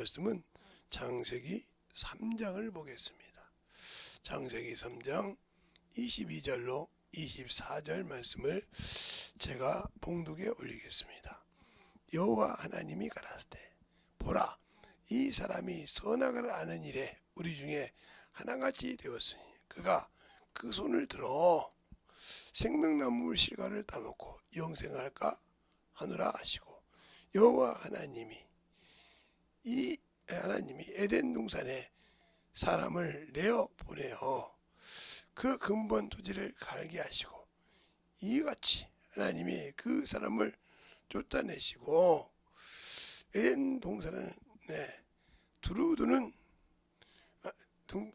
말씀은 창세기 3장을 보겠습니다. 창세기 3장 22절로 24절 말씀을 제가 봉독에 올리겠습니다. 여호와 하나님이 가라사대 보라, 이 사람이 선악을 아는 일에 우리 중에 하나같이 되었으니 그가 그 손을 들어 생명나무 실과를 따먹고 영생할까 하노라 하시고, 여호와 하나님이 에덴 동산에 사람을 내어 보내어 그 근본 토지를 갈게 하시고, 이같이 하나님이 그 사람을 쫓아내시고 에덴 동산에 두루도는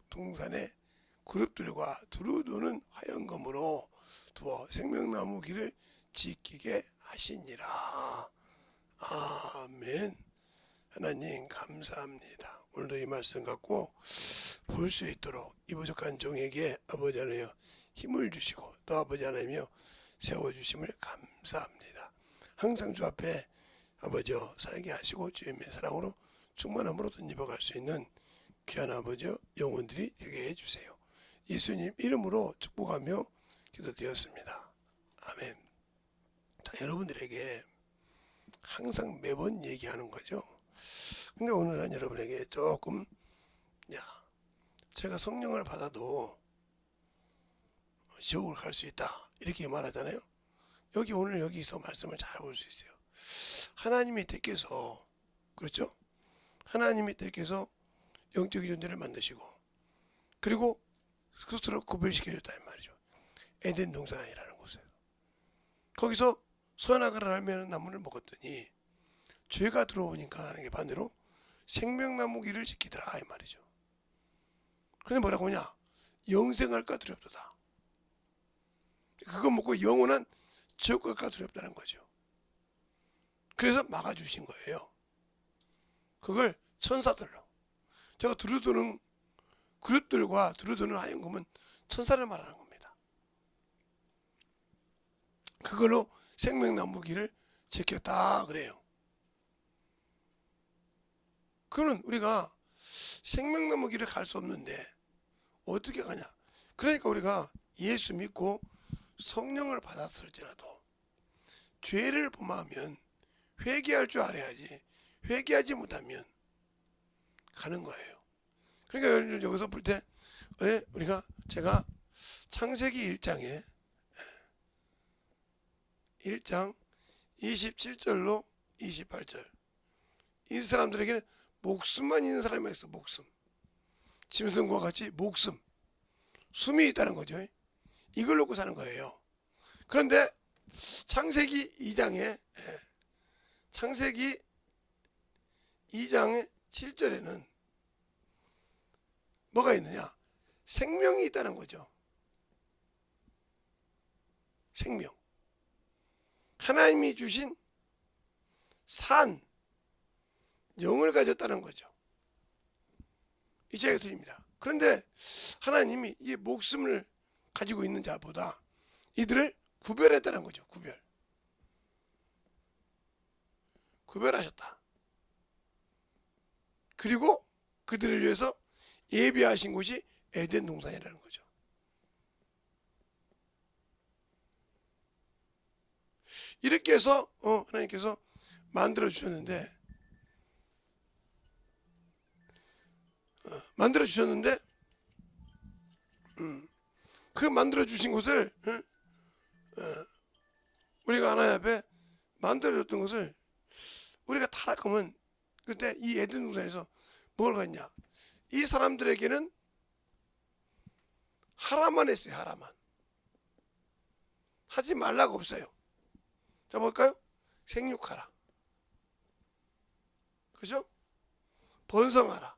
동산에 그룹들과 두루도는 화영검으로 두어 생명나무 길을 지키게 하시니라. 아멘. 하나님 감사합니다. 오늘도 이 말씀 갖고 볼 수 있도록 이 부족한 종에게 아버지 하나님 힘을 주시고 또 아버지 하나님이여 세워주심을 감사합니다. 항상 주 앞에 아버지여 살게 하시고 주님의 사랑으로 충만함으로 덧입어갈 수 있는 귀한 아버지여 영혼들이 되게 해주세요. 예수님 이름으로 축복하며 기도드렸습니다. 아멘. 자, 여러분들에게 항상 매번 얘기하는 거죠. 근데 오늘은 여러분에게 조금 제가 성령을 받아도 지옥을 갈 수 있다 이렇게 말하잖아요. 여기 오늘 여기서 말씀을 잘 볼 수 있어요. 하나님이 택해서, 그렇죠? 하나님이 택해서 영적인 존재를 만드시고 그리고 스스로 구별시켜줬다 이 말이죠. 에덴 동산이라는 곳에 거기서 선악을 알면 나무를 먹었더니 죄가 들어오니까 하는 게 반대로 생명나무 길을 지키더라 이 말이죠. 그런데 뭐라고 하냐? 영생할까 두렵도다. 그거 먹고 영원한 지옥 갈까 두렵다는 거죠. 그래서 막아주신 거예요. 그걸 천사들로. 제가 두루도는 그릇들과 두루도는 하얀금은 천사를 말하는 겁니다. 그걸로 생명나무 길을 지켰다 그래요. 그러면 우리가 생명나무 길을 갈 수 없는데 어떻게 가냐? 그러니까 우리가 예수 믿고 성령을 받았을지라도 죄를 범하면 회개할 줄 알아야지, 회개하지 못하면 가는 거예요. 그러니까 여기서 볼 때 제가 창세기 1장 27절로 28절, 이 사람들에게는 목숨만 있는 사람이 있어. 목숨, 짐승과 같이 목숨, 숨이 있다는 거죠. 이걸 놓고 사는 거예요. 그런데 창세기 2장의 7절에는 뭐가 있느냐? 생명이 있다는 거죠. 생명. 하나님이 주신 산, 영을 가졌다는 거죠. 이 책에 드립니다. 그런데 하나님이 이 목숨을 가지고 있는 자보다 이들을 구별했다는 거죠. 구별하셨다. 그리고 그들을 위해서 예비하신 곳이 에덴 동산이라는 거죠. 이렇게 해서 하나님께서 만들어 주셨는데 그 만들어 주신 곳을 우리가 하나님 앞에 만들어 줬던 것을 우리가 타락하면 그때 이 에덴 동산에서 뭘 갔냐? 이 사람들에게는 하라만 했어요. 하라만. 하지 말라고 없어요. 자, 볼까요? 생육하라. 그죠? 번성하라.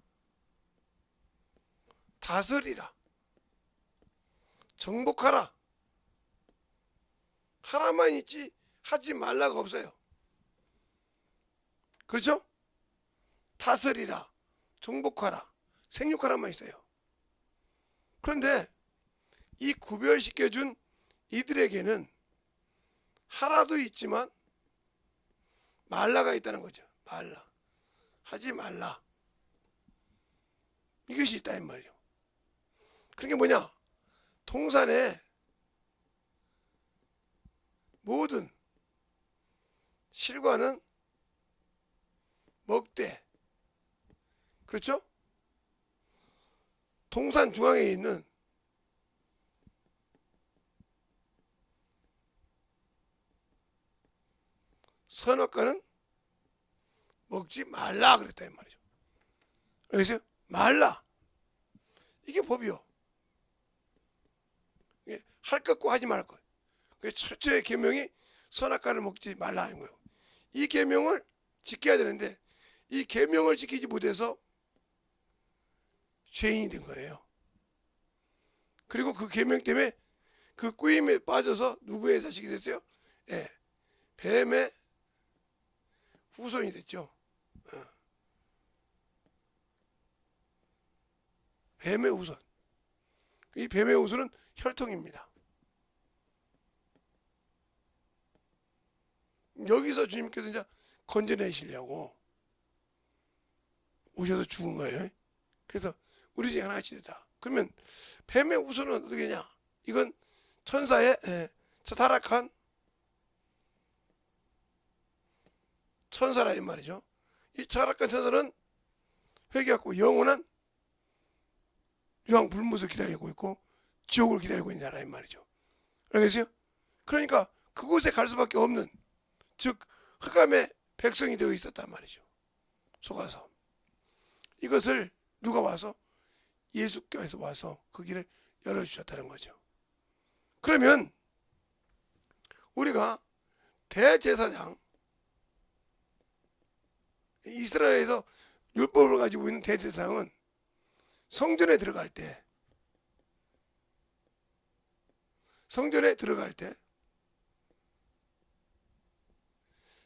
다스리라. 정복하라. 하라만 있지 하지 말라고 없어요. 그렇죠? 다스리라. 정복하라. 생육하라만 있어요. 그런데 이 구별시켜준 이들에게는 하라도 있지만 말라가 있다는 거죠. 말라. 하지 말라. 이것이 있다 이 말이죠. 그게 뭐냐? 동산의 모든 실과는 먹되, 그렇죠? 동산 중앙에 있는 선악과는 먹지 말라 그랬다 이 말이죠. 알겠어요? 말라. 이게 법이요. 이게 할 것과 하지 말 것. 그 철저의 계명이 선악과를 먹지 말라 하는 거예요. 이 계명을 지켜야 되는데 이 계명을 지키지 못해서 죄인이 된 거예요. 그리고 그 계명 때문에 그 꾸임에 빠져서 누구의 자식이 됐어요? 예, 뱀의 후손이 됐죠. 뱀의 후손. 이 뱀의 후손은 혈통입니다. 여기서 주님께서 이제 건져내시려고 오셔서 죽은 거예요. 그래서 우리 중에 하나같이 됐다. 그러면 뱀의 후손은 어떻게 되냐? 이건 천사의 저 타락한 천사라 이 말이죠. 이 타락한 천사는 회개하고 영원한 유황 불못을 기다리고 있고 지옥을 기다리고 있는 자라 이 말이죠. 알겠어요? 그러니까 그곳에 갈 수밖에 없는, 즉 흑암의 백성이 되어 있었단 말이죠. 속아서 이것을 누가 와서 예수께서 와서 그 길을 열어주셨다는 거죠. 그러면 우리가 대제사장, 이스라엘에서 율법을 가지고 있는 대제사장은 성전에 들어갈 때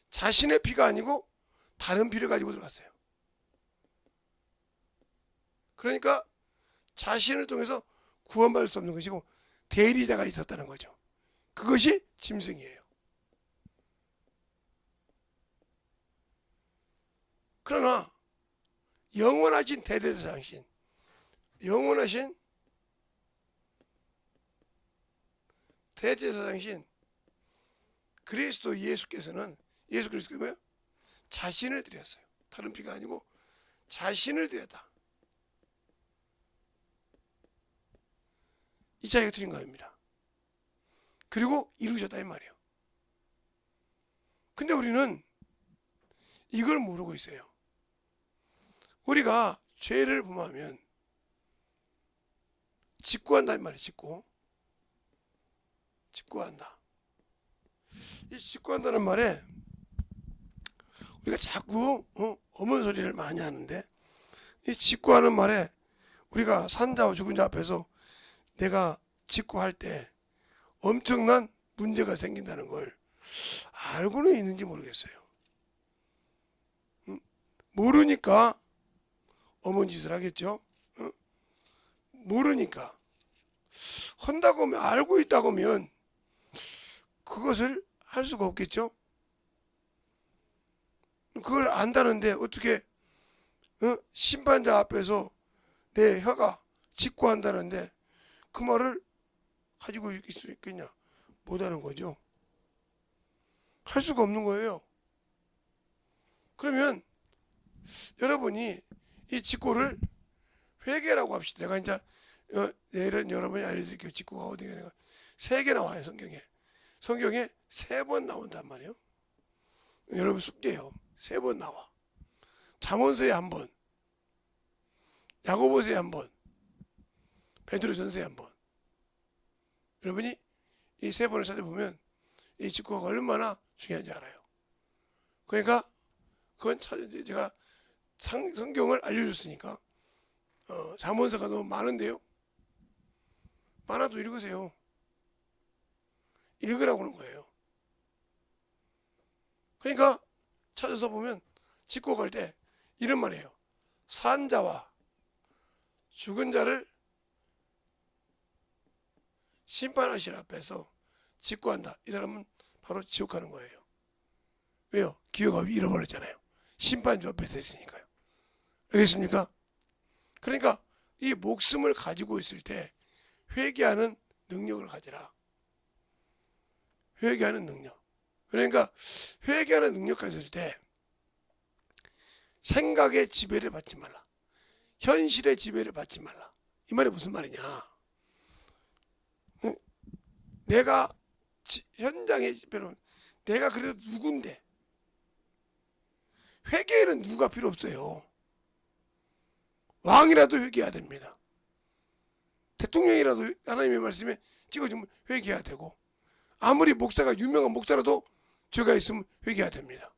자신의 피가 아니고 다른 피를 가지고 들어갔어요. 그러니까 자신을 통해서 구원받을 수 없는 것이고 대리자가 있었다는 거죠. 그것이 짐승이에요. 그러나 영원하신 대제사장이신, 영원하신 대제사장이신 그리스도 예수께서는, 예수 그리스도가 뭐예요? 자신을 드렸어요. 다른 피가 아니고 자신을 드렸다. 이 차이가 틀린 겁니다. 그리고 이루셨다 이 말이에요. 근데 우리는 이걸 모르고 있어요. 우리가 죄를 범하면 직구한다 이 말이에요. 직구한다. 이 직구한다는 말에 우리가 자꾸 어문 소리를 많이 하는데, 이 직구하는 말에 우리가 산자와 죽은 자 앞에서 내가 직구할 때 엄청난 문제가 생긴다는 걸 알고는 있는지 모르겠어요. 모르니까 어머니 짓을 하겠죠. 모르니까. 한다고 하면, 알고 있다고 하면 그것을 할 수가 없겠죠. 그걸 안다는데 어떻게 심판자 앞에서 내 혀가 직구한다는데 그 말을 가지고 있을 수 있겠냐? 못하는 거죠. 할 수가 없는 거예요. 그러면 여러분이 이 직구를 회개라고 합시다. 내가 이제 내일은 여러분이 알려드릴게요. 직구가 어디가 3개 나와요. 성경에 3번 나온단 말이에요. 여러분 숙제요. 3번 나와. 잠언서에 1번, 야고보서에 1번, 베드로전서에 1번. 여러분이 이 3번을 찾아보면 이 직구가 얼마나 중요한지 알아요. 그러니까 그건 제가 성경을 알려줬으니까 잠언서가 너무 많은데요. 많아도 읽으세요. 읽으라고 하는 거예요. 그러니까 찾아서 보면 직구 갈 때 이런 말이에요. 산 자와 죽은 자를 심판하실 앞에서 직구한다. 이 사람은 바로 지옥 가는 거예요. 왜요? 기억을 잃어버렸잖아요. 심판주 앞에 있으니까요. 알겠습니까? 그러니까 이 목숨을 가지고 있을 때 회개하는 능력을 가지라. 회개하는 능력. 그러니까 회개하는 능력 가졌을 때 생각의 지배를 받지 말라. 현실의 지배를 받지 말라. 이 말이 무슨 말이냐? 내가 현장의 지배로 내가 그래도 누군데? 회개에는 누가 필요 없어요. 왕이라도 회개해야 됩니다. 대통령이라도 하나님의 말씀에 찍어주면 회개해야 되고, 아무리 목사가 유명한 목사라도 죄가 있으면 회개해야 됩니다.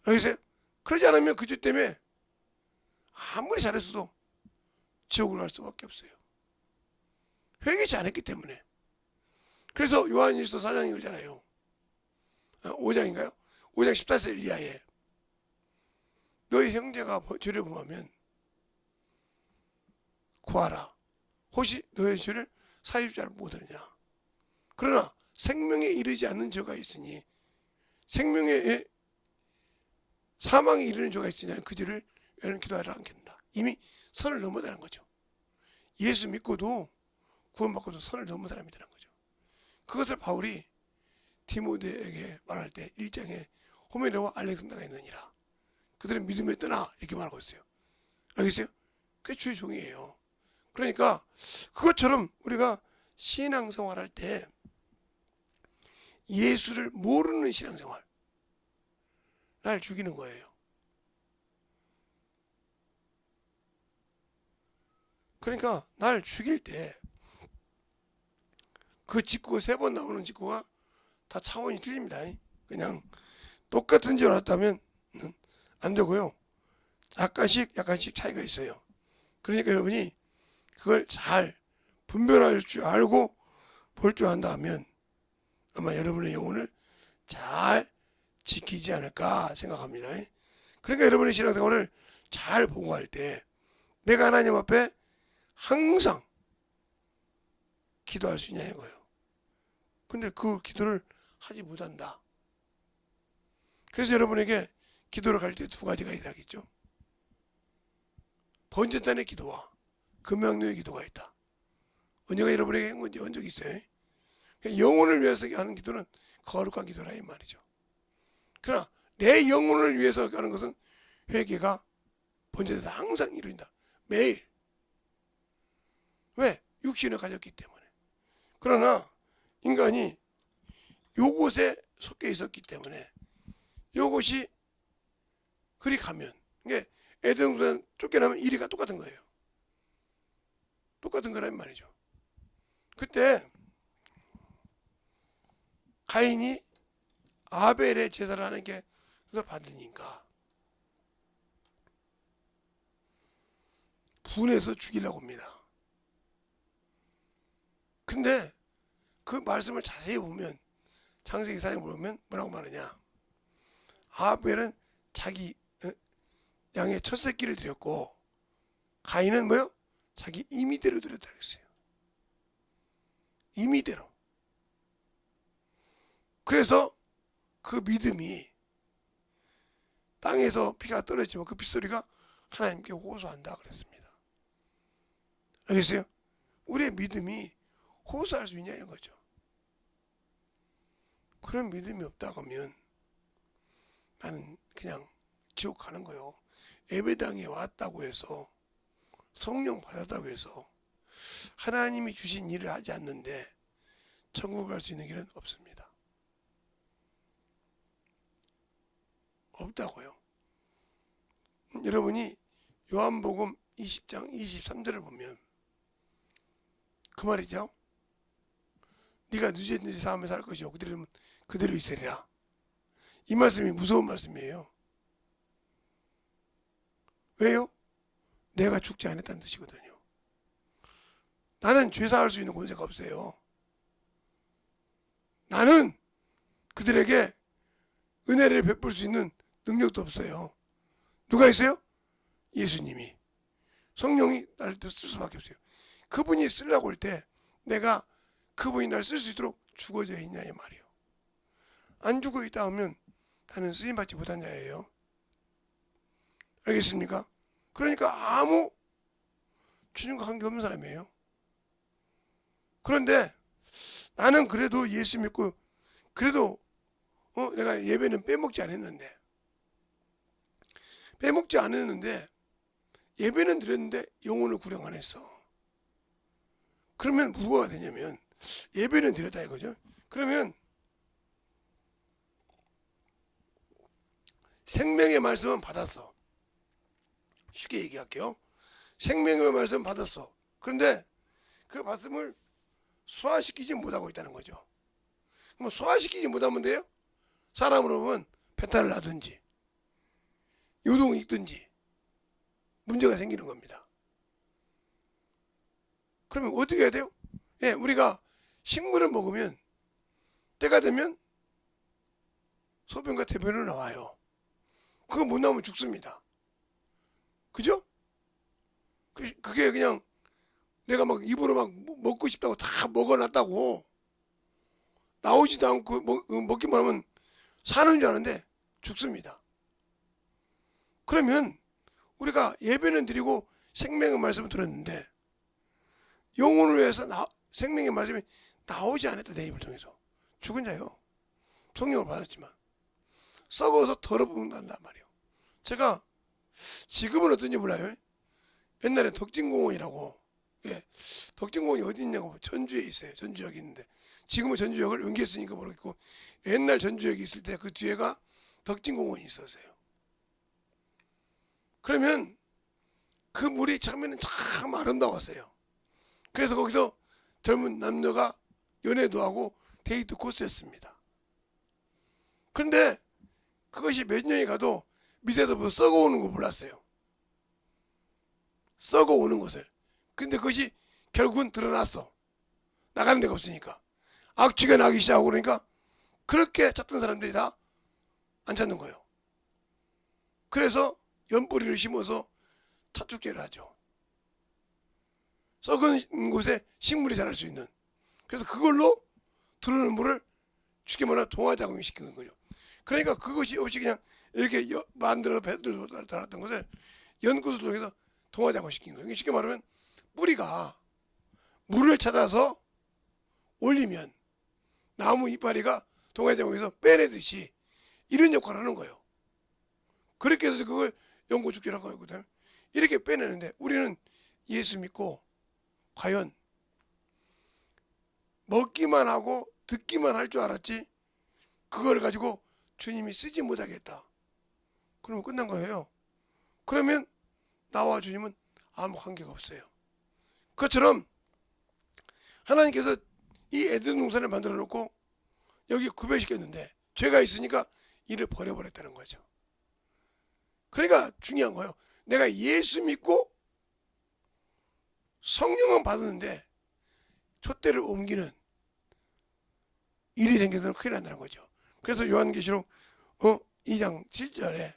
알겠어요? 그러지 않으면 그 죄 때문에 아무리 잘했어도 지옥으로 갈 수밖에 없어요. 회개치 않았기 때문에. 그래서 요한일서 4장이 그러잖아요. 5장인가요? 5장 14절 이하에 너희 형제가 죄를 범하면 구하라. 혹시 너의 죄를 사해줄 줄 못하느냐. 그러나 생명에 이르지 않는 죄가 있으니, 생명에 사망에 이르는 죄가 있으니 그 죄를 여러분 기도하라 않겠다. 이미 선을 넘어다는 거죠. 예수 믿고도 구원받고도 선을 넘은 사람이라는 거죠. 그것을 바울이 디모데에게 말할 때 1장에 호메네와 알렉산더가 있느니라. 그들은 믿음에 떠나 이렇게 말하고 있어요. 알겠어요? 그게 주의 종이에요. 그러니까 그것처럼 우리가 신앙생활할 때 예수를 모르는 신앙생활 날 죽이는 거예요. 그러니까 날 죽일 때 그 직구가 3번 나오는 직구가 다 차원이 틀립니다. 그냥 똑같은 줄 알았다면 안 되고요. 약간씩 차이가 있어요. 그러니까 여러분이 그걸 잘 분별할 줄 알고 볼 줄 안다 하면 아마 여러분의 영혼을 잘 지키지 않을까 생각합니다. 그러니까 여러분의 신앙생활을 잘 보고할 때 내가 하나님 앞에 항상 기도할 수 있냐는 거예요. 근데 그 기도를 하지 못한다. 그래서 여러분에게 기도를 갈 때 2가지가 있다겠죠. 번제단의 기도와 금양로의 기도가 있다. 언제가 여러분에게 한 적이 있어요? 영혼을 위해서 하는 기도는 거룩한 기도라 이 말이죠. 그러나 내 영혼을 위해서 하는 것은 회개가 번제단에서 항상 이루어진다. 매일. 왜? 육신을 가졌기 때문에. 그러나 인간이 요것에 속해 있었기 때문에 요것이 그리 가면, 이게 에덴동산 쫓겨나면 이리가 똑같은 거예요. 똑같은 거란 말이죠. 그때 가인이 아벨의 제사를 하는 게 그걸 받으니까 분해서 죽이려고 합니다. 근데 그 말씀을 자세히 보면, 창세기 4장 보면 뭐라고 말하냐. 아벨은 자기 양의 첫 새끼를 드렸고 가인은 뭐요? 자기 임의대로 드렸다 했어요. 임의대로. 그래서 그 믿음이 땅에서 피가 떨어지면 그 핏소리가 하나님께 호소한다 그랬습니다. 알겠어요? 우리의 믿음이 호소할 수 있냐는 거죠. 그런 믿음이 없다고 하면 나는 그냥 지옥 가는 거요. 예배당에 왔다고 해서, 성령 받았다고 해서 하나님이 주신 일을 하지 않는데 천국 갈 수 있는 길은 없습니다. 없다고요. 여러분이 요한복음 20장 23절을 보면 그 말이죠. 네가 누구든지 사함에 살 것이요 그대로 있으리라. 이 말씀이 무서운 말씀이에요. 왜요? 내가 죽지 않았다는 뜻이거든요. 나는 죄 사할 수 있는 권세가 없어요. 나는 그들에게 은혜를 베풀 수 있는 능력도 없어요. 누가 있어요? 예수님이. 성령이 나를 쓸 수밖에 없어요. 그분이 쓰려고 할 때 내가 그분이 날 쓸 수 있도록 죽어져 있냐 이 말이에요. 안 죽어 있다 하면 나는 쓰임받지 못한 자예요. 알겠습니까? 그러니까 아무 주님과 관계없는 사람이에요. 그런데 나는 그래도 예수 믿고 그래도 내가 예배는 빼먹지 않았는데 예배는 드렸는데 영혼을 구령 안 했어. 그러면 뭐가 되냐면 예배는 드렸다 이거죠. 그러면 생명의 말씀은 받았어. 쉽게 얘기할게요. 생명의 말씀 받았어. 그런데 그 말씀을 소화시키지 못하고 있다는 거죠. 그럼 소화시키지 못하면 돼요? 사람으로 보면 배탈을 나든지 요동이 있든지 문제가 생기는 겁니다. 그러면 어떻게 해야 돼요? 예, 우리가 식물을 먹으면 때가 되면 소변과 대변으로 나와요. 그거 못 나오면 죽습니다. 그죠? 그게 그냥 내가 막 입으로 막 먹고 싶다고 다 먹어놨다고 나오지도 않고 먹기만 하면 사는 줄 아는데 죽습니다. 그러면 우리가 예배는 드리고 생명의 말씀을 들었는데 영혼을 위해서 생명의 말씀이 나오지 않았다. 내 입을 통해서 죽은 자요. 성령을 받았지만 썩어서 더러운단단 말이에요. 제가 지금은 어떤지 몰라요. 옛날에 덕진공원이라고, 예, 덕진공원이 어디 있냐고 전주에 있어요. 전주역이 있는데 지금은 전주역을 옮겼으니까 모르겠고 옛날 전주역이 있을 때 그 뒤에가 덕진공원이 있었어요. 그러면 그 물이 처음에는 참 아름다웠어요. 그래서 거기서 젊은 남녀가 연애도 하고 데이트 코스였습니다. 그런데 그것이 몇 년이 가도 밑에서부터 썩어오는 거 몰랐어요. 썩어오는 것을. 근데 그것이 결국은 드러났어. 나가는 데가 없으니까. 악취가 나기 시작하고 그러니까 그렇게 찾던 사람들이 다 안 찾는 거예요. 그래서 연뿌리를 심어서 차축제를 하죠. 썩은 곳에 식물이 자랄 수 있는. 그래서 그걸로 들어오는 물을 쉽게 말하면 동화작용을 시키는 거죠. 그러니까 그것이 없이 그냥 이렇게 만들어 배들 달았던 것을 연꽃을 통해서 동화작용을 시킨 거예요. 쉽게 말하면 뿌리가 물을 찾아서 올리면 나무 이파리가 동화작용에서 빼내듯이 이런 역할을 하는 거예요. 그렇게 해서 그걸 연꽃축제라고 하거든요. 이렇게 빼내는데 우리는 예수 믿고 과연 먹기만 하고 듣기만 할 줄 알았지 그걸 가지고 주님이 쓰지 못하겠다. 그러면 끝난 거예요. 그러면 나와 주님은 아무 관계가 없어요. 그것처럼 하나님께서 이 에덴 동산을 만들어 놓고 여기 구별시켰는데 죄가 있으니까 이를 버려버렸다는 거죠. 그러니까 중요한 거예요. 내가 예수 믿고 성령은 받았는데 촛대를 옮기는 일이 생기면 큰일 난다는 거죠. 그래서 요한계시록 2장 7절에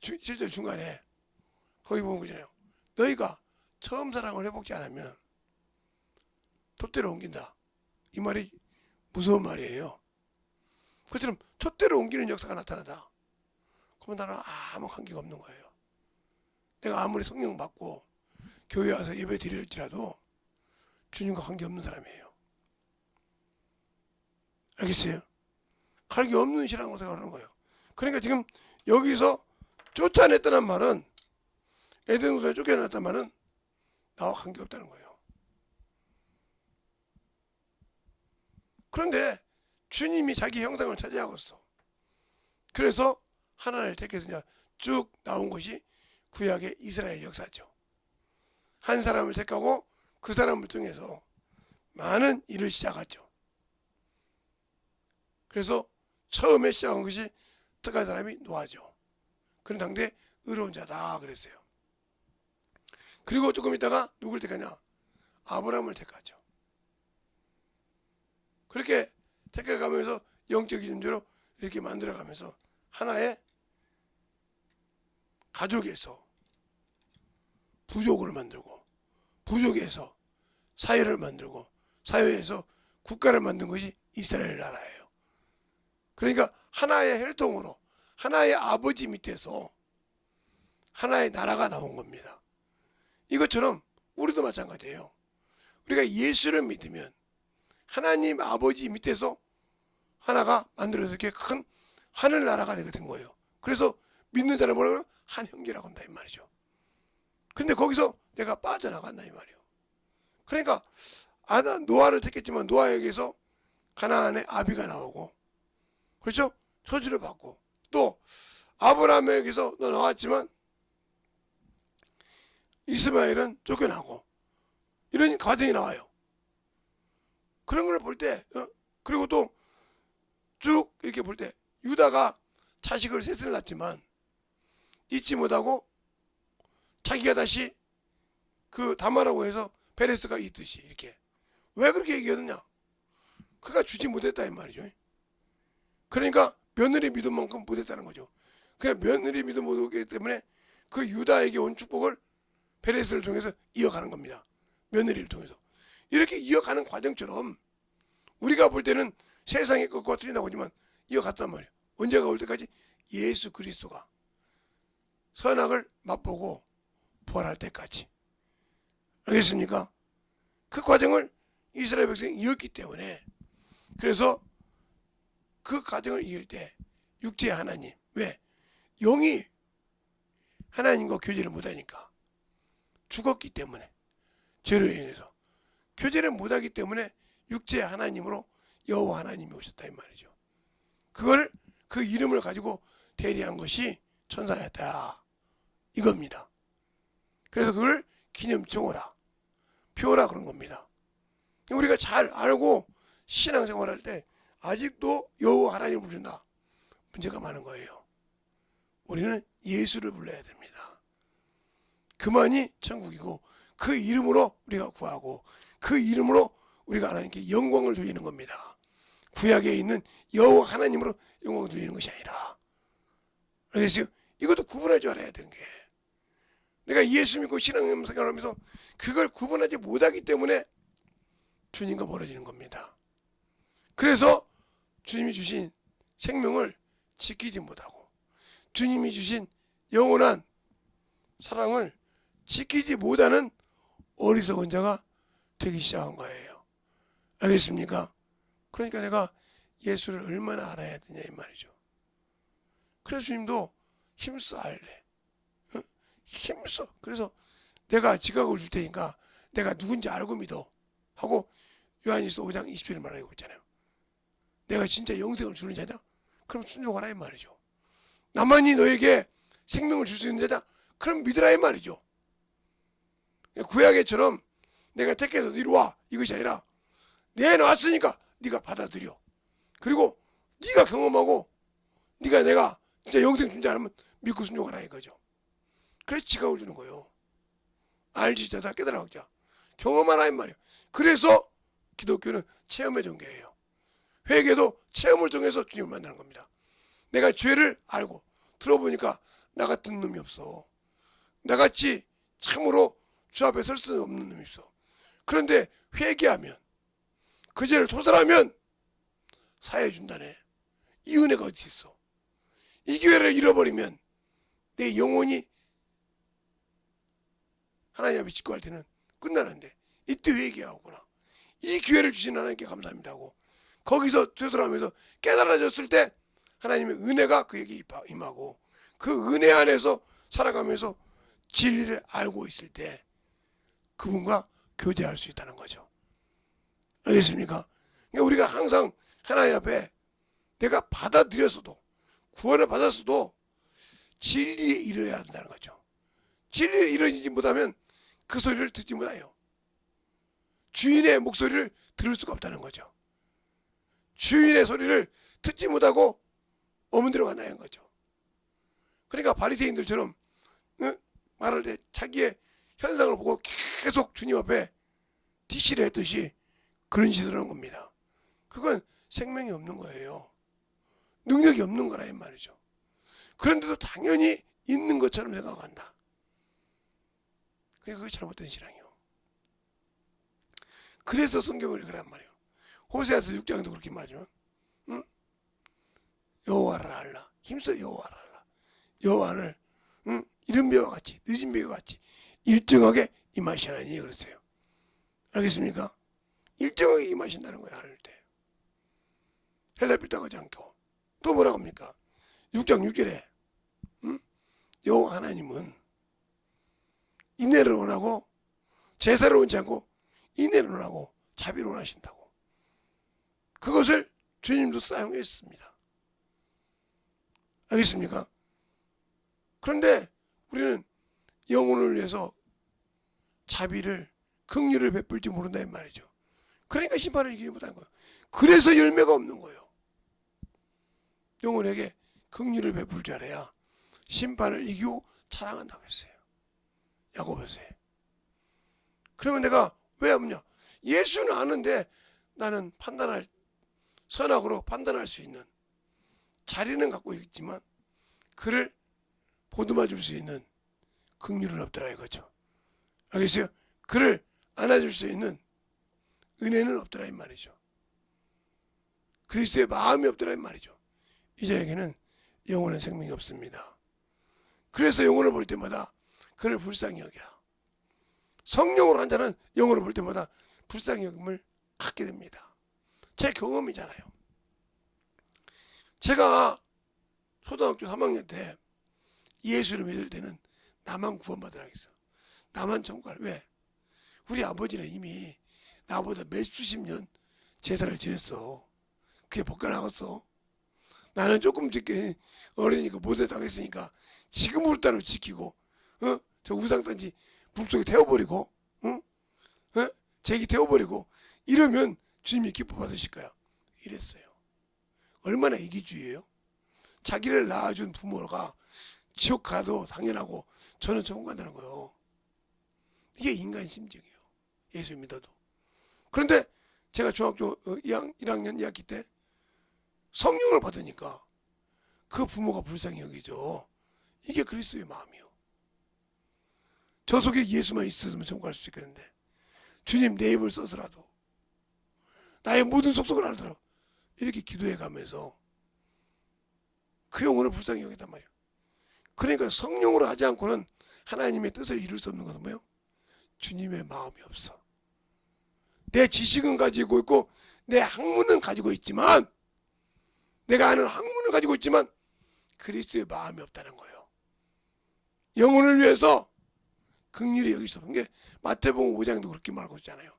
7절 중간에 거기 보면 그러잖아요. 너희가 처음 사랑을 회복지 않으면 촛대를 옮긴다. 이 말이 무서운 말이에요. 그처럼 촛대를 옮기는 역사가 나타나다. 그러면 나는 아무 관계가 없는 거예요. 내가 아무리 성령 받고 교회 와서 예배 드릴지라도 주님과 관계없는 사람이에요. 알겠어요? 관계 없는 신앙으로 생각하는 거예요. 그러니까 지금 여기서 쫓아냈다는 말은 에덴 동산에 쫓겨났다는 말은 나와 관계없다는 거예요. 그런데 주님이 자기 형상을 차지하고 있어. 그래서 하나를 택해서 쭉 나온 것이 구약의 이스라엘 역사죠. 한 사람을 택하고 그 사람을 통해서 많은 일을 시작하죠. 그래서 처음에 시작한 것이 택한 사람이 노아죠. 그는 당대 의로운 자다 그랬어요. 그리고 조금 있다가 누굴 택하냐? 아브라함을 택하죠. 그렇게 택해가면서 영적인 존재로 이렇게 만들어가면서 하나의 가족에서 부족을 만들고 부족에서 사회를 만들고 사회에서 국가를 만든 것이 이스라엘 나라예요. 그러니까 하나의 혈통으로 하나의 아버지 밑에서 하나의 나라가 나온 겁니다. 이것처럼 우리도 마찬가지예요. 우리가 예수를 믿으면 하나님 아버지 밑에서 하나가 만들어서 이렇게 큰 하늘나라가 되게 된 거예요. 그래서 믿는 자를 뭐라고 그래요? 한 형제라고 한다 이 말이죠. 근데 거기서 내가 빠져나간다 이 말이에요. 그러니까 노아를 택했지만 노아에게서 가나안의 아비가 나오고, 그렇죠? 저주를 받고, 또 아브라함에게서 너 나왔지만 이스마엘은 쫓겨나고, 이런 과정이 나와요. 그런 걸 볼 때, 그리고 또 쭉 이렇게 볼 때 유다가 자식을 셋을 낳지만 잊지 못하고 자기가 다시 그 다마라고 해서 베레스가 있듯이 이렇게. 왜 그렇게 얘기하느냐? 그가 주지 못했다 이 말이죠. 그러니까 며느리 믿은 만큼 못했다는 거죠. 그냥 며느리 믿음 못했기 때문에 그 유다에게 온 축복을 베레스를 통해서 이어가는 겁니다. 며느리를 통해서. 이렇게 이어가는 과정처럼 우리가 볼 때는 세상의 것과 틀린다고 하지만 이어갔단 말이에요. 언제가 올 때까지? 예수 그리스도가 선악을 맛보고 부활할 때까지. 알겠습니까? 그 과정을 이스라엘 백성이 이었기 때문에, 그래서 그 과정을 이을 때 육체의 하나님, 왜? 영이 하나님과 교제를 못하니까, 죽었기 때문에, 죄로 인해서 교제를 못하기 때문에 육체의 하나님으로 여호와 하나님이 오셨다 이 말이죠. 그걸 그 이름을 가지고 대리한 것이 천사였다 이겁니다. 그래서 그걸 기념청어라, 표라 그런 겁니다. 우리가 잘 알고 신앙생활할 때 아직도 여호와 하나님을 부른다, 문제가 많은 거예요. 우리는 예수를 불러야 됩니다. 그만이 천국이고, 그 이름으로 우리가 구하고, 그 이름으로 우리가 하나님께 영광을 돌리는 겁니다. 구약에 있는 여호와 하나님으로 영광을 돌리는 것이 아니라. 알겠어요? 이것도 구분할 줄 알아야 되는 게, 내가 예수 믿고 신앙생활을 하면서 그걸 구분하지 못하기 때문에 주님과 멀어지는 겁니다. 그래서 주님이 주신 생명을 지키지 못하고, 주님이 주신 영원한 사랑을 지키지 못하는 어리석은 자가 되기 시작한 거예요. 알겠습니까? 그러니까 내가 예수를 얼마나 알아야 되냐 이 말이죠. 그래서 주님도 힘써 알래. 힘써. 그래서 내가 지각을 줄 테니까 내가 누군지 알고 믿어 하고 요한일서 5장 20절을 말하고 있잖아요. 내가 진짜 영생을 주는 자냐? 그럼 순종하라 이 말이죠. 나만이 너에게 생명을 줄 수 있는 자다? 그럼 믿으라 이 말이죠. 구약에처럼 내가 택해서 이리 와 이것이 아니라, 내놓았으니까 네가 받아들여. 그리고 네가 경험하고 내가 진짜 영생 준 자 알면 믿고 순종하라 이거죠. 그래서 지각을 주는 거예요. 알지 자다 깨달아 갖자. 경험하라 이 말이에요. 그래서 기독교는 체험의 종교예요. 회개도 체험을 통해서 주님을 만나는 겁니다. 내가 죄를 알고 들어보니까 나 같은 놈이 없어. 나같이 참으로 주 앞에 설 수 없는 놈이 있어. 그런데 회개하면, 그 죄를 토설하면 사해 준다네. 이 은혜가 어디 있어? 이 기회를 잃어버리면 내 영혼이 하나님 앞에 직구할 때는 끝나는데, 이때 회개하구나. 이 기회를 주신 하나님께 감사합니다 하고, 거기서 되돌아오면서 깨달아졌을 때 하나님의 은혜가 그에게 임하고, 그 은혜 안에서 살아가면서 진리를 알고 있을 때 그분과 교제할 수 있다는 거죠. 알겠습니까? 그러니까 우리가 항상 하나님 앞에 내가 받아들였어도, 구원을 받았어도 진리에 이르러야 한다는 거죠. 진리에 이르지 못하면 그 소리를 듣지 못해요. 주인의 목소리를 들을 수가 없다는 거죠. 주인의 소리를 듣지 못하고 어문대로 간다는 거죠. 그러니까 바리새인들처럼 말할 때 자기의 현상을 보고 계속 주님 앞에 티시를 했듯이 그런 짓을 하는 겁니다. 그건 생명이 없는 거예요. 능력이 없는 거라 이 말이죠. 그런데도 당연히 있는 것처럼 생각한다. 그게 잘못된 신앙이에요. 그래서 성경을 읽으란 말이에요. 호세아서 6장도 그렇게 말하지만, 여호와를 알라. 힘써 여호와를 알라. 여호와를 이른 배와 같이, 늦은 배와 같이 일정하게 임하시나니 그랬어요. 알겠습니까? 일정하게 임하신다는 거예요. 하늘 때. 헬라필 따가지 않고. 또 뭐라고 합니까? 6장 6절에 여호와 하나님은 인내를 원하고 제사를 원치 않고 인내를 원하고 자비를 원하신다고. 그것을 주님도 사용했습니다. 알겠습니까? 그런데 우리는 영혼을 위해서 자비를 긍휼을 베풀지 모른다 이 말이죠. 그러니까 심판을 이기지 못하는 거예요. 그래서 열매가 없는 거예요. 영혼에게 긍휼을 베풀 줄 알아야 심판을 이기고 자랑한다고 했어요. 야고보서에. 그러면 내가 왜 없냐? 예수는 아는데 나는 선악으로 판단할 수 있는 자리는 갖고 있지만 그를 보듬어 줄 수 있는 긍휼은 없더라 이거죠. 알겠어요? 그를 안아줄 수 있는 은혜는 없더라 이 말이죠. 그리스도의 마음이 없더라 이 말이죠. 이 자에게는 영원한 생명이 없습니다. 그래서 영혼을 볼 때마다 그를 불쌍히 여기라. 성령으로 한 자는 영혼을 볼 때마다 불쌍히 여김을 갖게 됩니다. 제 경험이잖아요. 제가 초등학교 3학년 때 예수를 믿을 때는 나만 구원받으라 했어. 나만 천국 갈. 왜? 우리 아버지는 이미 나보다 몇 수십 년 제사를 지냈어. 그게 복가 나갔어. 나는 조금 늦게 어리니까 못해 당했으니까 지금으로따로 지키고, 저 우상단지 물속에 태워버리고, 제기 태워버리고 이러면 주님이 기뻐 받으실 거야. 이랬어요. 얼마나 이기주의예요? 자기를 낳아준 부모가 지옥 가도 당연하고 저는 천국 간다는 거예요. 이게 인간 심정이에요. 예수 믿어도. 그런데 제가 중학교 1학년 2학기 때 성령을 받으니까 그 부모가 불쌍히 여기죠. 이게 그리스도의 마음이요. 저 속에 예수만 있었으면 천국 갈 수 있겠는데 주님 내 입을 써서라도 나의 모든 속속을 알더라. 이렇게 기도해 가면서 그 영혼을 불쌍히 여기단 말이에요. 그러니까 성령으로 하지 않고는 하나님의 뜻을 이룰 수 없는 것은 뭐예요? 주님의 마음이 없어. 내 지식은 가지고 있고 내 학문은 가지고 있지만 내가 아는 학문은 가지고 있지만 그리스도의 마음이 없다는 거예요. 영혼을 위해서 긍휼히 여길 수 없는 게 마태복음 5장도 그렇게 말하고 있잖아요.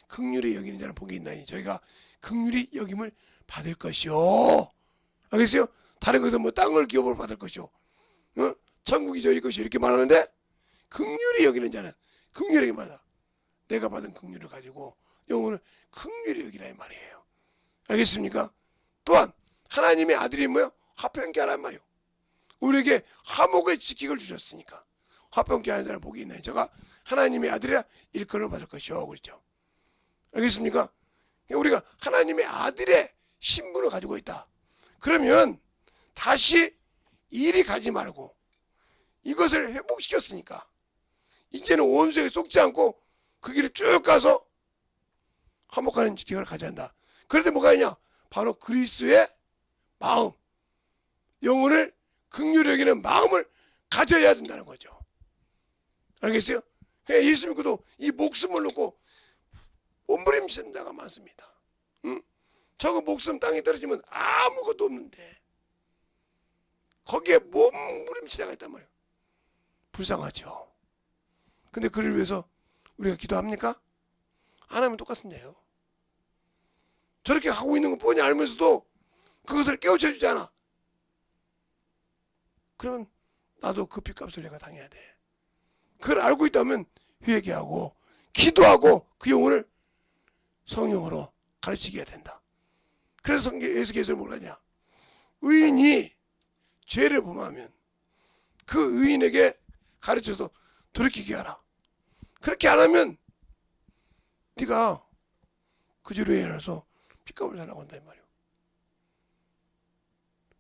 긍휼히 여기는 자는 복이 있나니 저희가 긍휼히 여김을 받을 것이요. 알겠어요? 다른 것은 뭐 땅을 기업으로 받을 것이요. 천국이 저희 것이 이렇게 말하는데 긍휼히 여기는 자는 긍휼하게 받아. 내가 받은 긍휼을 가지고 영혼을 긍휼히 여기라 이 말이에요. 알겠습니까? 또한 하나님의 아들이 뭐예요? 화평케 하란 말이요. 우리에게 화목의 지식을 주셨으니까 화평케 하는 자는 복이 있나니 저가 하나님의 아들이라 일컬음을 받을 것이요. 그렇죠? 알겠습니까? 우리가 하나님의 아들의 신분을 가지고 있다. 그러면 다시 이리 가지 말고 이것을 회복시켰으니까 이제는 원수에게 속지 않고 그 길을 쭉 가서 화목하는 기회를 가져야 한다. 그런데 뭐가 있냐? 바로 그리스도의 마음, 영혼을 긍휼히 여기는 마음을 가져야 된다는 거죠. 알겠어요? 예수 믿고도 이 목숨을 놓고 몸부림치는 자가 많습니다. 저거 목숨 땅에 떨어지면 아무것도 없는데 거기에 몸부림치자가 있단 말이에요. 불쌍하죠. 근데 그를 위해서 우리가 기도합니까? 안 하면 똑같은 데요. 저렇게 하고 있는 거 뻔히 알면서도 그것을 깨우쳐 주지 않아. 그러면 나도 그 핏값을 내가 당해야 돼. 그걸 알고 있다면 회개하고 기도하고 그 영혼을 성령으로 가르치게 해야 된다. 그래서 예수께서 뭘 하냐? 의인이 죄를 범하면 그 의인에게 가르쳐서 돌이키게 하라. 그렇게 안 하면 네가 그 죄로 인해서 핏값을 달라고 한다 이 말이야.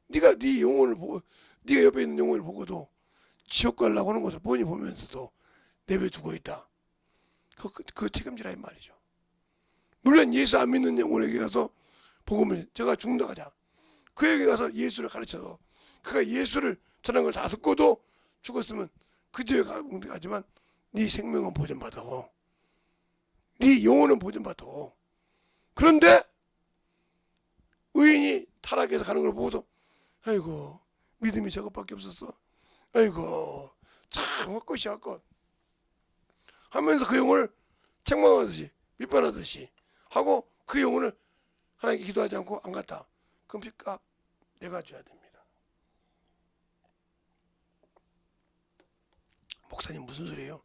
네가 네 영혼을 보고 네가 옆에 있는 영혼을 보고도 지옥 가려고 하는 것을 뻔히 보면서도 내버려두고 있다. 그 책임지라 이 말이죠. 물론 예수 안 믿는 영혼에게 가서 복음을 제가 죽는다 하자. 그에게 가서 예수를 가르쳐서 그가 예수를 전하는 걸 다 듣고도 죽었으면 그 집에 가지만 네 생명은 보존받아. 네 영혼은 보존받아. 그런데 의인이 타락해서 가는 걸 보고도 아이고 믿음이 저것밖에 없었어. 아이고 참 헛것이 헛것 하면서 그 영혼을 책망하듯이 비판하듯이 하고 그 영혼을 하나님께 기도하지 않고 안 갔다. 그럼 핏값 내가 줘야 됩니다. 목사님 무슨 소리예요?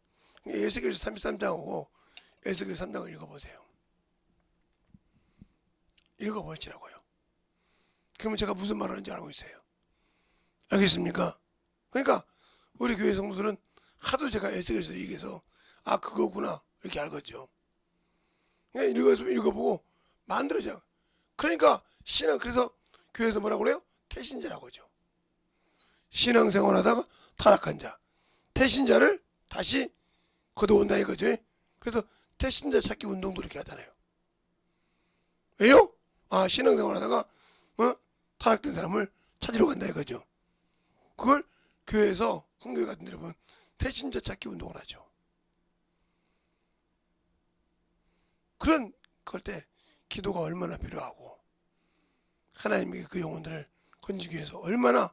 에스겔서 33장하고 에스겔 3장을 읽어보세요. 읽어보시라고요. 그러면 제가 무슨 말하는지 알고 있어요. 알겠습니까? 그러니까 우리 교회 성도들은 하도 제가 에스겔서 얘기해서 아 그거구나 이렇게 알겠죠. 그냥 읽어보고 만들어져. 그러니까 신앙 그래서 교회에서 뭐라고 그래요? 태신자라고 하죠. 신앙생활하다가 타락한 자, 태신자를 다시 걷어온다 이거죠. 그래서 태신자 찾기 운동도 이렇게 하잖아요. 왜요? 아 신앙생활하다가 타락된 사람을 찾으러 간다 이거죠. 그걸 교회에서 성교회 같은 데 보면 태신자 찾기 운동을 하죠. 그런 걸 때 기도가 얼마나 필요하고 하나님에게 그 영혼들을 건지기 위해서 얼마나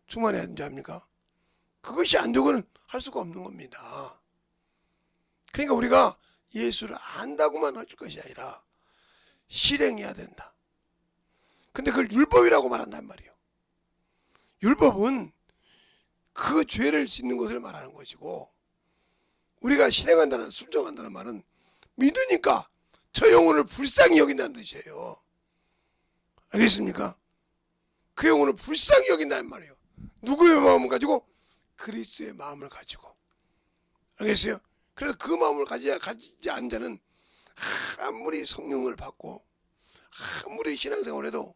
충만해야 하는지 압니까? 그것이 안 되고는 할 수가 없는 겁니다. 그러니까 우리가 예수를 안다고만 할 것이 아니라 실행해야 된다. 근데 그걸 율법이라고 말한단 말이에요. 율법은 그 죄를 짓는 것을 말하는 것이고 우리가 실행한다는 순종한다는 말은 믿으니까 저 영혼을 불쌍히 여긴다는 뜻이에요. 알겠습니까? 그 영혼을 불쌍히 여긴다는 말이에요. 누구의 마음을 가지고? 그리스도의 마음을 가지고. 알겠어요? 그래서 그 마음을 가지지 않은 자는 아무리 성령을 받고 아무리 신앙생활을 해도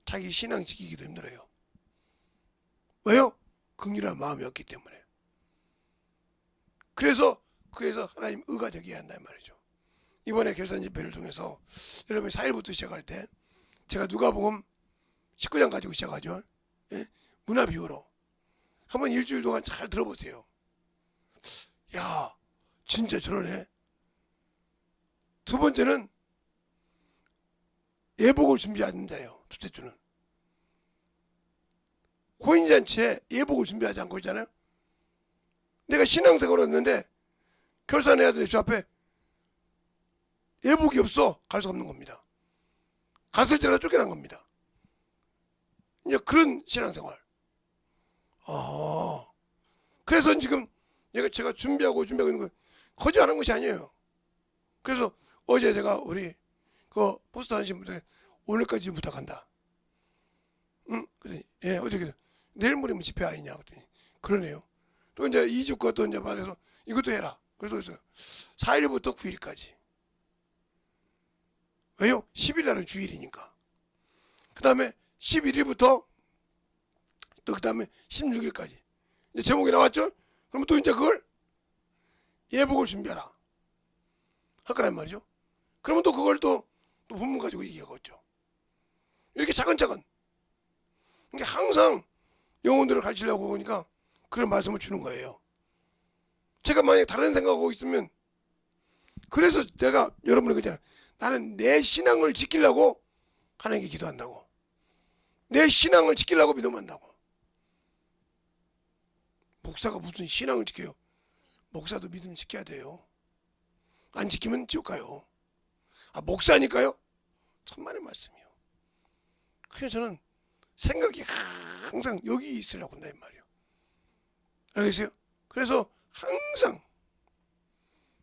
자기 신앙 지키기도 힘들어요. 왜요? 긍휼한 마음이 없기 때문에. 그래서 그에서 하나님 의가 되게 한다는 말이죠. 이번에 결산 집회를 통해서 여러분이 4일부터 시작할 때 제가 누가복음 19장 가지고 시작하죠. 예? 문화 비유로 한번 일주일 동안 잘 들어보세요. 야 진짜 저러네. 두 번째는 예복을 준비하는 자예요. 둘째 주는 혼인잔치에 예복을 준비하지 않고 있잖아요. 내가 신앙생활을 했는데 결산해야 돼. 주 앞에 예복이 없어. 갈 수 없는 겁니다. 갔을 때라도 쫓겨난 겁니다. 이제 그런 신앙생활. 그래서 지금 제가 준비하고 있는 건 거짓하는 것이 아니에요. 그래서 어제 제가 우리 그 포스터 하신 분들 오늘까지 부탁한다. 응? 그랬더니 예 어떻게 내일 모레면 집회 아니냐 그랬더니 그러네요. 또 이제 2주과 또 이제 말해서 이것도 해라. 그래서 4일부터 9일까지. 왜요? 10일 날은 주일이니까. 그 다음에 11일부터 또 그 다음에 16일까지. 이제 제목이 나왔죠? 그러면 또 이제 그걸 예복을 준비하라. 할 거란 말이죠. 그러면 또 그걸 또 본문 가지고 얘기하겠죠. 이렇게 차근차근. 그러니까 항상 영혼들을 가르치려고 하니까 그런 말씀을 주는 거예요. 제가 만약에 다른 생각하고 있으면 그래서 내가 여러분에게 그랬잖아요. 나는 내 신앙을 지키려고 하나님께 기도한다고. 내 신앙을 지키려고 믿음한다고. 목사가 무슨 신앙을 지켜요? 목사도 믿음 지켜야 돼요. 안 지키면 지옥 가요. 목사니까요? 천만의 말씀이요. 그래서 저는 생각이 항상 여기 있으려고 한다 이 말이에요. 알겠어요? 그래서 항상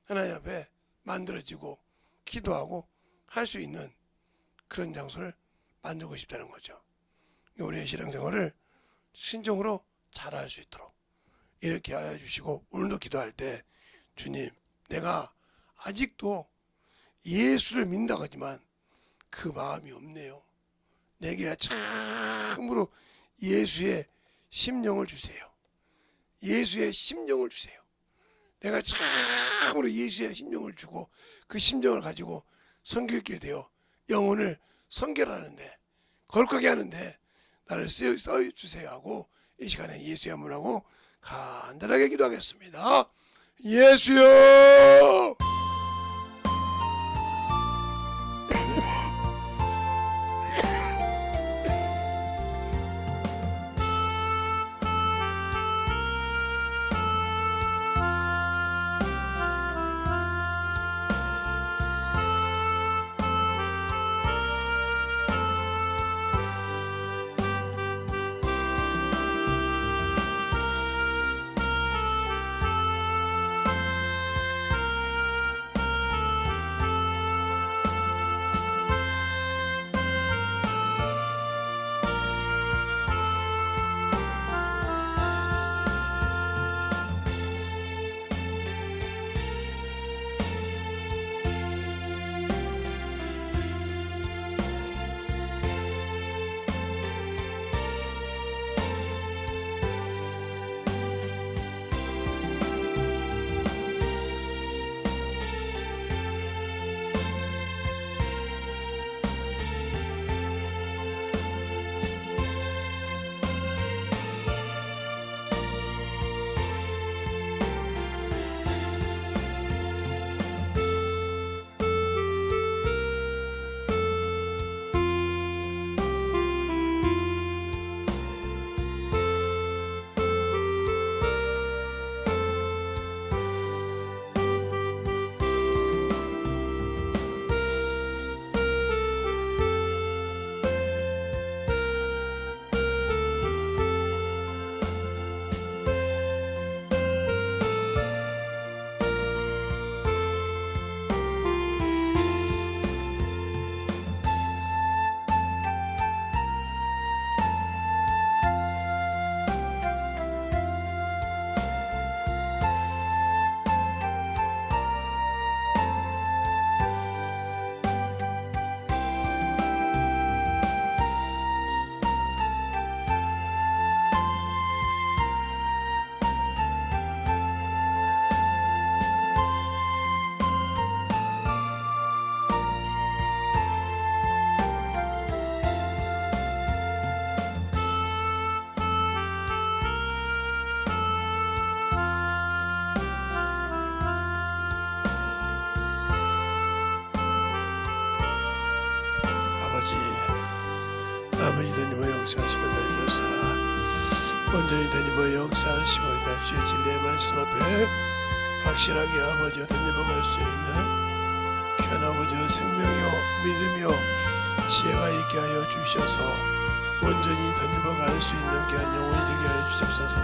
하나님 앞에 만들어지고 기도하고 할 수 있는 그런 장소를 만들고 싶다는 거죠. 우리의 신앙생활을 신정으로 잘할 수 있도록 이렇게 하여 주시고 오늘도 기도할 때 주님 내가 아직도 예수를 믿는다고 하지만 그 마음이 없네요. 내게 참으로 예수의 심령을 주세요. 예수의 심령을 주세요. 내가 참으로 예수의 심령을 주고 그 심정을 가지고 선교했게 되어 영혼을 선결하는데 거룩하게 하는데 나를 써주세요 하고 이 시간에 예수의 한문하고 간단하게 기도하겠습니다. 예수여. 아버지 되님의 역사하시고 달려사 온전히 되님의 역사하시고 주의 진리의 말씀 앞에 확실하게 아버지와 던져갈 수 있는 귀한 아버지의 생명이요 믿음이요 지혜가 있게 하여 주셔서 온전히 던져갈 수 있는 귀한 영혼이 되게 하여 주옵소서.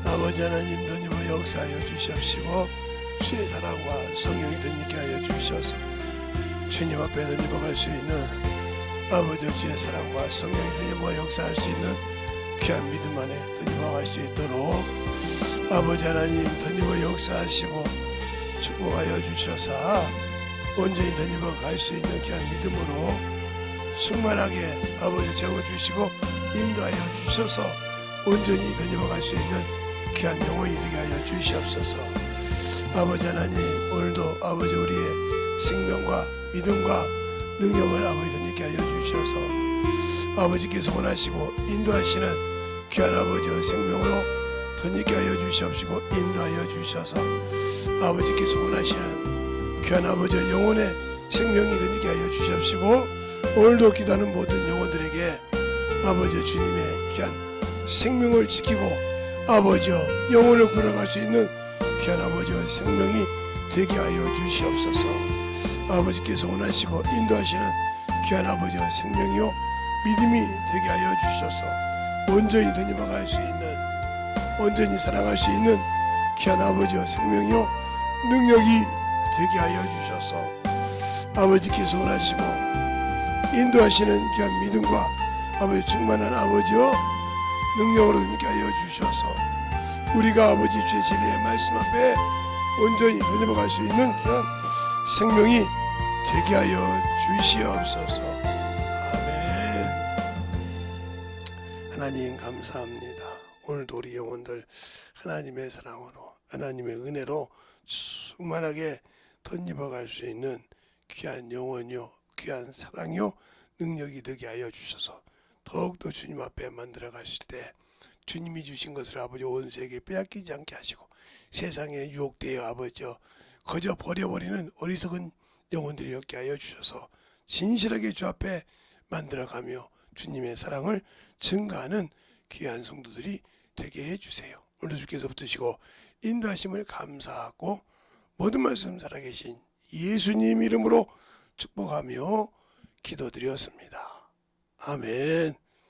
아버지 하나님 던져의 역사하여 주시옵시고 주의 사랑과 성령이 던지게 하여 주셔서 주님 앞에 던져갈 수 있는 아버지 주의 사랑과 성령이 던져와 역사할 수 있는 귀한 믿음 안에 던져갈 수 있도록 아버지 하나님 던져와 역사하시고 축복하여 주셔서 온전히 던져갈 수 있는 귀한 믿음으로 충만하게 아버지 채워주시고 인도하여 주셔서 온전히 던져갈 수 있는 귀한 영혼이 되게 하여 주시옵소서. 아버지 하나님 오늘도 아버지 우리의 생명과 믿음과 능력을 아버지 던지게 하여 주셔서 아버지께서 원하시고 인도하시는 귀한 아버지의 생명으로 던지게 하여 주시옵시고 인도하여 주셔서 아버지께서 원하시는 귀한 아버지의 영혼의 생명이 던지게 하여 주시옵시고 오늘도 기도하는 모든 영혼들에게 아버지 주님의 귀한 생명을 지키고 아버지의 영혼을 구원할 수 있는 귀한 아버지의 생명이 되게 하여 주시옵소서. 아버지께서 원하시고 인도하시는 귀한 아버지의 생명이요 믿음이 되게 하여 주셔서 온전히 던져갈 수 있는 온전히 사랑할 수 있는 귀한 아버지의 생명이요 능력이 되게 하여 주셔서 아버지께서 원하시고 인도하시는 귀한 믿음과 아버지 충만한 아버지의 능력으로 되게 하여 주셔서 우리가 아버지 주의 진리의 말씀 앞에 온전히 던져갈 수 있는 귀한 생명이 되게 하여 주시옵소서. 아멘. 하나님 감사합니다. 오늘도 우리 영혼들 하나님의 사랑으로 하나님의 은혜로 충만하게 던져갈 수 있는 귀한 영혼이요 귀한 사랑이요 능력이 되게 하여 주셔서 더욱더 주님 앞에 만들어 가실 때 주님이 주신 것을 아버지 온 세계에 빼앗기지 않게 하시고 세상에 유혹되어 아버지여 거저 버려버리는 어리석은 영혼들이 없게 하여 주셔서 진실하게 주 앞에 만들어가며 주님의 사랑을 증가하는 귀한 성도들이 되게 해주세요. 오늘도 주께서 붙으시고 인도하심을 감사하고 모든 말씀 살아계신 예수님 이름으로 축복하며 기도드렸습니다. 아멘.